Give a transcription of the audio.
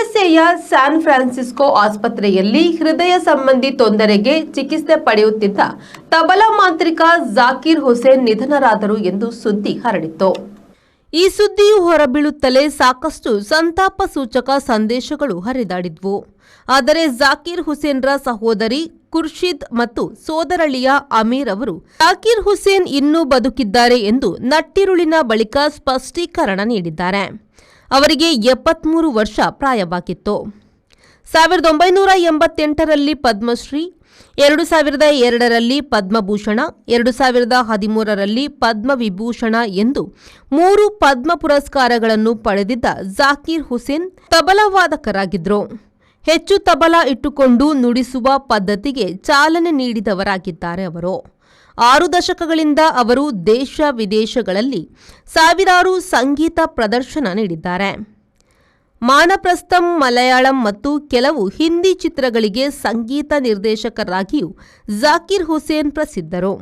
ಯುಎಸ್ಎಯ San Francisco ಆಸ್ಪತ್ರೆಯಲ್ಲಿ ಹೃದಯ ಸಂಬಂಧಿ ತೊಂದರೆಗೆ ಚಿಕಿತ್ಸೆ ಪಡೆಯುತ್ತಿದ್ದ ತಬಲಾ ಮಾಂತ್ರಿಕ ಜಾಕೀರ್ ಹುಸೇನ್ ನಿಧನರಾದರು ಎಂದು ಸುದ್ದಿ ಹರಡಿತ್ತು. ಈ ಸುದ್ದಿಯು ಹೊರಬೀಳುತ್ತಲೇ ಸಾಕಷ್ಟು ಸಂತಾಪ ಸೂಚಕ ಸಂದೇಶಗಳು ಹರಿದಾಡಿದ್ವು. ಆದರೆ ಜಾಕೀರ್ ಹುಸೇನ್ರ ಸಹೋದರಿ ಖುರ್ಷಿದ್ ಮತ್ತು ಸೋದರಳಿಯ ಅಮೀರ್ ಅವರು ಜಾಕೀರ್ ಹುಸೇನ್ ಇನ್ನೂ ಬದುಕಿದ್ದಾರೆ ಎಂದು ನಟ್ಟಿರುಳಿನ ಬಳಿಕ ಸ್ಪಷ್ಟೀಕರಣ ನೀಡಿದ್ದಾರೆ. ಅವರಿಗೆ 73 ವರ್ಷ ಪ್ರಾಯವಾಗಿತ್ತು. 1988ರಲ್ಲಿ ಪದ್ಮಶ್ರೀ, 2002ರಲ್ಲಿ ಪದ್ಮಭೂಷಣ, 2013ರಲ್ಲಿ ಪದ್ಮವಿಭೂಷಣ ಎಂದು 3 ಪದ್ಮ ಪುರಸ್ಕಾರಗಳನ್ನು ಪಡೆದಿದ್ದ ಜಾಕೀರ್ ಹುಸೇನ್ ತಬಲಾ ವಾದಕರಾಗಿದ್ದರು. ಹೆಚ್ಚು ತಬಲಾ ಇಟ್ಟುಕೊಂಡು ನುಡಿಸುವ ಪದ್ಧತಿಗೆ ಚಾಲನೆ ನೀಡಿದವರಾಗಿದ್ದಾರೆ ಅವರು. 6 ದಶಕಗಳಿಂದ ಅವರು ದೇಶ ವಿದೇಶಗಳಲ್ಲಿ ಸಾವಿರಾರು ಸಂಗೀತ ಪ್ರದರ್ಶನ ನೀಡಿದ್ದಾರೆ. ಮಾನಪ್ರಸ್ಥಂ ಮಲಯಾಳಂ ಮತ್ತು ಕೆಲವು ಹಿಂದಿ ಚಿತ್ರಗಳಿಗೆ ಸಂಗೀತ ನಿರ್ದೇಶಕರಾಗಿಯೂ ಜಾಕೀರ್ ಹುಸೇನ್ ಪ್ರಸಿದ್ಧರು.